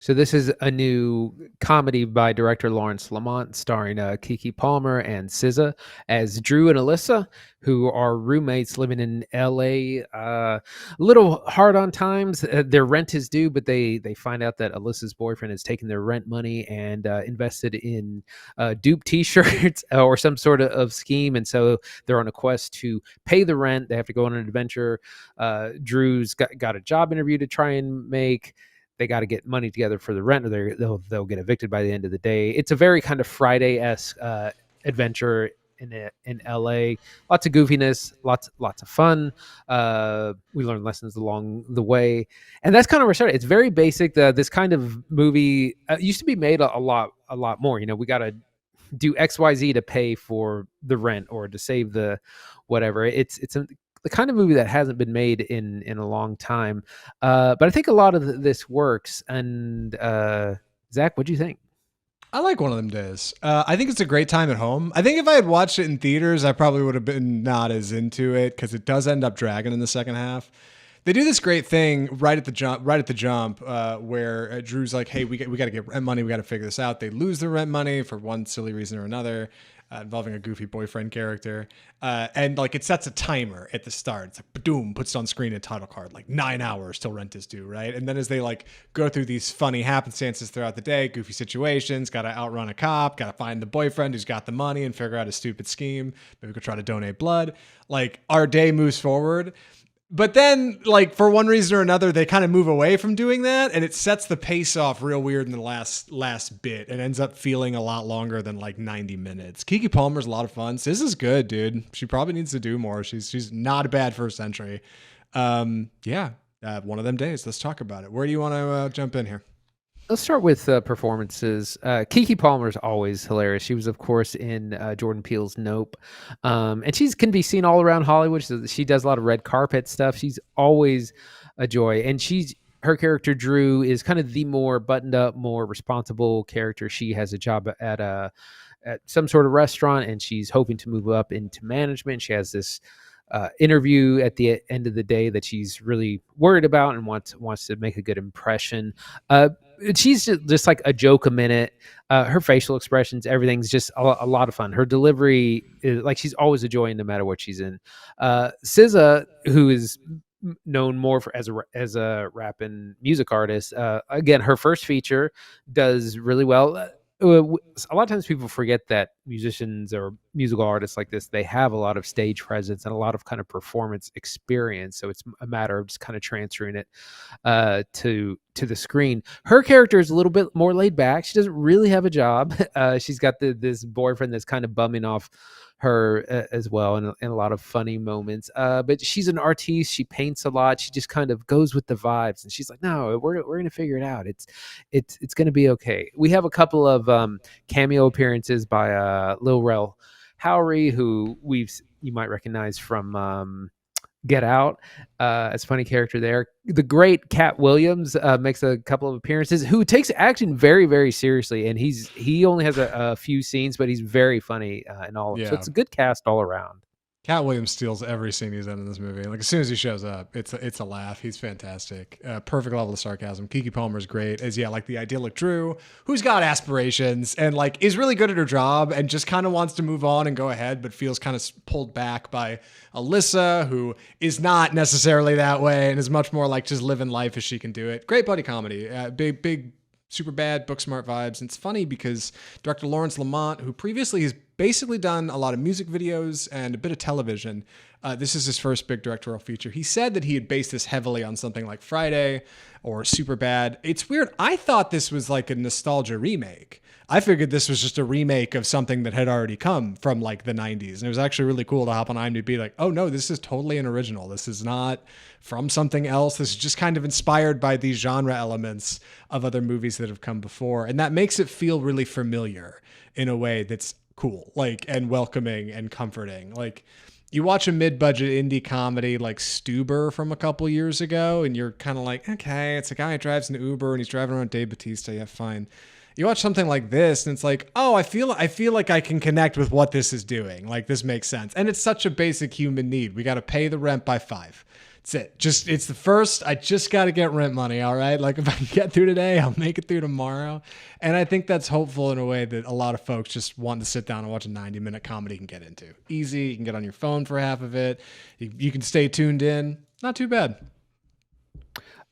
So this is a new comedy by director Lawrence Lamont, starring Keke Palmer and SZA as Dreux and Alyssa, who are roommates living in L.A. A little hard on times. Their rent is due, but they find out that Alyssa's boyfriend has taken their rent money and invested in dupe T-shirts or some sort of scheme, and so they're on a quest to pay the rent. They have to go on an adventure. Drew's got a job interview to try and make. They got to get money together for the rent, or they'll get evicted by the end of the day. It's a very kind of Friday-esque adventure in LA. Lots of goofiness, lots of fun. We learn lessons along the way, and that's kind of where it started. It's very basic. This kind of movie used to be made a lot more. You know, we got to do XYZ to pay for the rent or to save the whatever. The kind of movie that hasn't been made in a long time. But I think a lot of this works. And Zach, what do you think? I like One of Them Days. I think it's a great time at home. I think if I had watched it in theaters, I probably would have been not as into it because it does end up dragging in the second half. They do this great thing right at the jump, where Drew's like, "Hey, we got to get rent money. We got to figure this out." They lose their rent money for one silly reason or another, involving a goofy boyfriend character, and like it sets a timer at the start. It's like, boom, puts it on screen a title card, like 9 hours till rent is due, right? And then as they like go through these funny happenstances throughout the day, goofy situations, got to outrun a cop, got to find the boyfriend who's got the money and figure out a stupid scheme. Maybe we could try to donate blood. Like our day moves forward. But then, like, for one reason or another, they kind of move away from doing that, and it sets the pace off real weird in the last bit, and ends up feeling a lot longer than, like, 90 minutes. Keke Palmer's a lot of fun. Sis is good, dude. She probably needs to do more. She's not a bad first entry. One of them days. Let's talk about it. Where do you want to jump in here? Let's start with performances. Keke Palmer is always hilarious. She was, of course, in Jordan Peele's Nope. And she can be seen all around Hollywood. So she does a lot of red carpet stuff. She's always a joy. And her character, Drew, is kind of the more buttoned up, more responsible character. She has a job at some sort of restaurant, and she's hoping to move up into management. She has this interview at the end of the day that she's really worried about and wants to make a good impression. She's just like a joke a minute. Her facial expressions, everything's just a lot of fun. Her delivery is like she's always a joy no matter what she's in. SZA, who is known more as a rap and music artist, again, her first feature does really well. A lot of times people forget that musicians or musical artists like this, they have a lot of stage presence and a lot of kind of performance experience. So it's a matter of just kind of transferring it to the screen. Her character is a little bit more laid back. She doesn't really have a job. She's got this boyfriend that's kind of bumming off her as well, and a lot of funny moments. But she's an artiste. She paints a lot. She just kind of goes with the vibes, and she's like, "No, we're gonna figure it out. It's gonna be okay." We have a couple of cameo appearances by Lil Rel Howery, who you might recognize from Get Out, as a funny character there. The great Cat Williams makes a couple of appearances, who takes acting very, very seriously, and he only has a few scenes, but he's very funny in all of them. So Yeah. it's a good cast all around. Cat Williams steals every scene he's in this movie. Like as soon as he shows up, it's a laugh. He's fantastic. Perfect level of sarcasm. Keke Palmer's great as like the idyllic Drew, who's got aspirations and like is really good at her job and just kind of wants to move on and go ahead, but feels kind of pulled back by Alyssa, who is not necessarily that way and is much more like just living life as she can do it. Great buddy comedy. Big. Super bad, book smart vibes. And it's funny because director Lawrence Lamont, who previously has basically done a lot of music videos and a bit of television, this is his first big directorial feature. He said that he had based this heavily on something like Friday or Super Bad. It's weird. I thought this was like a nostalgia remake. I figured this was just a remake of something that had already come from like the 90s. And it was actually really cool to hop on IMDb like, oh no, this is totally an original. This is not from something else. This is just kind of inspired by these genre elements of other movies that have come before. And that makes it feel really familiar in a way that's cool, like, and welcoming and comforting. Like you watch a mid-budget indie comedy like Stuber from a couple years ago, and you're kind of like, okay, it's a guy who drives an Uber and he's driving around Dave Bautista. Yeah, fine. You watch something like this and it's like, oh, I feel like I can connect with what this is doing. Like this makes sense. And it's such a basic human need. We got to pay the rent by 5. It's it. Just it's the first. I just got to get rent money. All right. Like if I can get through today, I'll make it through tomorrow. And I think that's hopeful in a way that a lot of folks just want to sit down and watch a 90-minute comedy can get into. Easy. You can get on your phone for half of it. You can stay tuned in. Not too bad.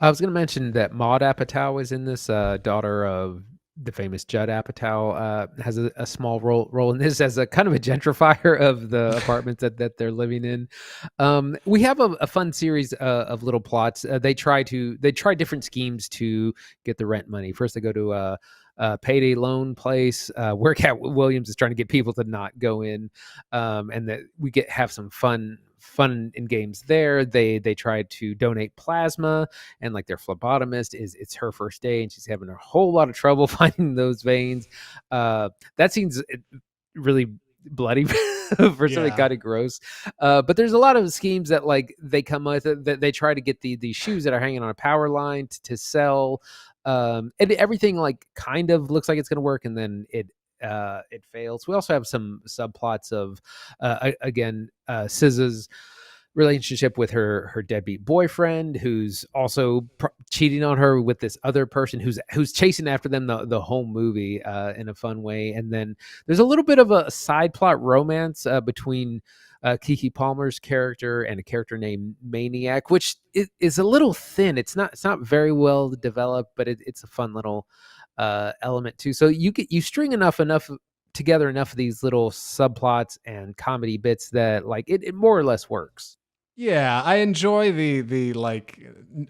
I was going to mention that Maud Apatow is in this, daughter of the famous Judd Apatow, has a small role in this as a kind of a gentrifier of the apartments that they're living in. We have a fun series of little plots. They try different schemes to get the rent money. First, they go to a payday loan place where Cat Williams is trying to get people to not go in, and that we have some fun in games there. They tried to donate plasma, and like their phlebotomist it's her first day and she's having a whole lot of trouble finding those veins. That seems really bloody for something kind of gross, but there's a lot of schemes that like they come with that they try to get these shoes that are hanging on a power line to sell, and everything like kind of looks like it's going to work, and then it fails. We also have some subplots of again SZA's relationship with her deadbeat boyfriend, who's also cheating on her with this other person who's chasing after them the whole movie in a fun way. And then there's a little bit of a side plot romance between Keke Palmer's character and a character named Maniac, which is a little thin. It's not very well developed, but it's a fun little element too. So you string enough together enough of these little subplots and comedy bits that like it more or less works. Yeah, I enjoy the like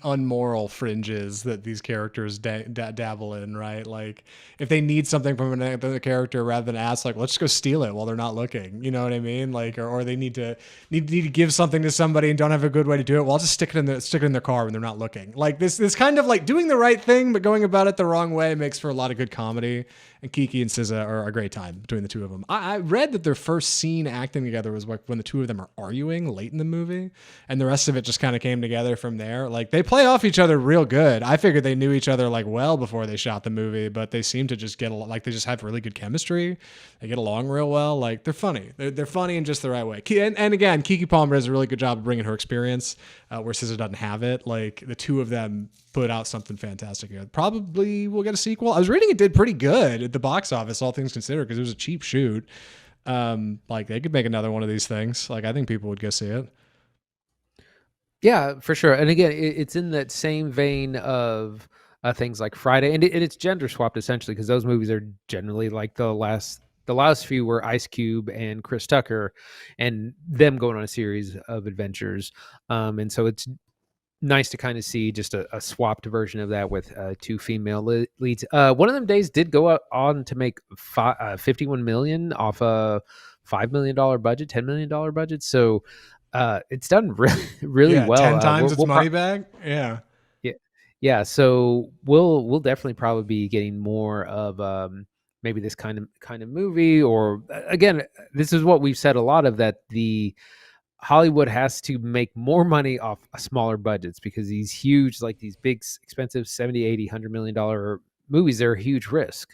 unmoral fringes that these characters dabble in, right? Like if they need something from another character, rather than ask, like, let's just go steal it while they're not looking. You know what I mean? Like, or they need to give something to somebody and don't have a good way to do it. Well, I'll just stick it in their car when they're not looking. Like this kind of like doing the right thing but going about it the wrong way makes for a lot of good comedy. And Keke and SZA are a great time between the two of them. I read that their first scene acting together was like when the two of them are arguing late in the movie, and the rest of it just kind of came together from there. Like they play off each other real good. I figured they knew each other like well before they shot the movie, but they seem to just get like they just have really good chemistry. They get along real well. Like they're funny. They're funny in just the right way. And again, Keke Palmer does a really good job of bringing her experience where SZA doesn't have it. Like the two of them put out something fantastic here. Probably we'll get a sequel. I was reading it did pretty good at the box office, all things considered, because it was a cheap shoot. Like they could make another one of these things. Like I think people would go see it. Yeah, for sure. And again, it's in that same vein of things like Friday, and it's gender swapped essentially because those movies are generally like the last few were Ice Cube and Chris Tucker, and them going on a series of adventures. And so it's nice to kind of see just a swapped version of that with two female leads. One of them days did go on to make 51 million off a $5 million budget, $10 million budget. So it's done really well. 10 times its money back. Yeah. Yeah. So we'll definitely probably be getting more of maybe this kind of movie, or again, this is what we've said a lot of, that the Hollywood has to make more money off smaller budgets, because these huge, like these big expensive 70, 80, $100 million movies, they're a huge risk.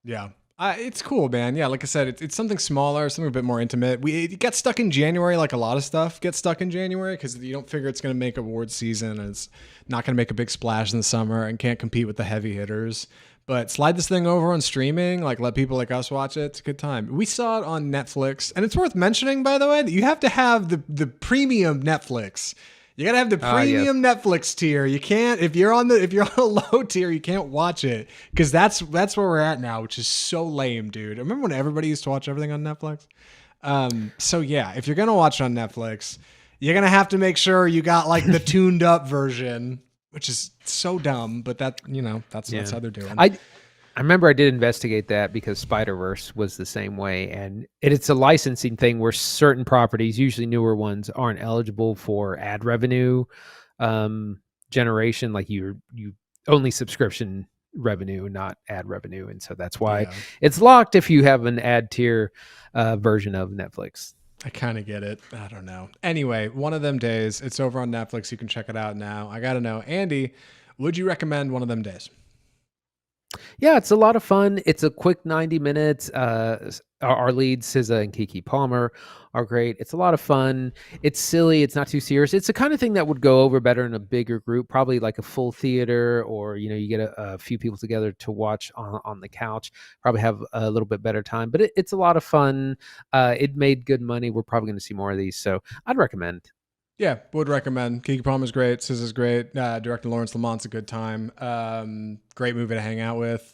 Yeah. It's cool, man. Yeah, like I said, it's something smaller, something a bit more intimate. It got stuck in January, like a lot of stuff gets stuck in January, because you don't figure it's going to make awards season, and it's not going to make a big splash in the summer and can't compete with the heavy hitters. But slide this thing over on streaming, like let people like us watch it. It's a good time. We saw it on Netflix, and it's worth mentioning, by the way, that you have to have the premium Netflix. You gotta have the premium Netflix tier. You can't if you're on a low tier, you can't watch it, because that's where we're at now, which is so lame, dude. Remember when everybody used to watch everything on Netflix? So yeah, if you're gonna watch on Netflix, you're gonna have to make sure you got like the tuned up version, which is so dumb, but that's how they're doing. I remember I did investigate that because Spider-Verse was the same way, and it's a licensing thing where certain properties, usually newer ones, aren't eligible for ad revenue generation. Like you only subscription revenue, not ad revenue, and so that's why it's locked if you have an ad tier version of Netflix. I kind of get it. I don't know. Anyway, one of them days, it's over on Netflix. You can check it out now. I got to know, Andy, would you recommend One of Them Days? Yeah, it's a lot of fun. It's a quick 90 minutes. Our leads, SZA and Keke Palmer, are great. It's a lot of fun. It's silly. It's not too serious. It's the kind of thing that would go over better in a bigger group, probably like a full theater, or you get a few people together to watch on the couch. Probably have a little bit better time. But it's a lot of fun. It made good money. We're probably going to see more of these, so I'd recommend. Yeah, would recommend. Keke Palmer's great. SZA's great. Director Lawrence Lamont's a good time. Great movie to hang out with.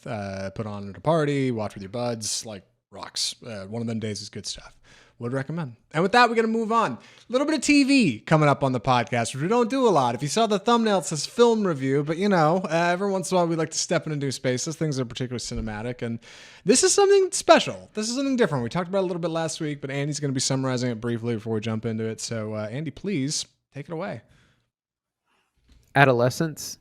Put on at a party. Watch with your buds. Like rocks. One of them days is good stuff. Would recommend. And with that, we're going to move on. A little bit of TV coming up on the podcast, which we don't do a lot. If you saw the thumbnail, it says film review, but every once in a while we like to step into new spaces, things that are particularly cinematic. And this is something special. This is something different. We talked about it a little bit last week, but Andy's going to be summarizing it briefly before we jump into it. So, Andy, please take it away. Adolescence.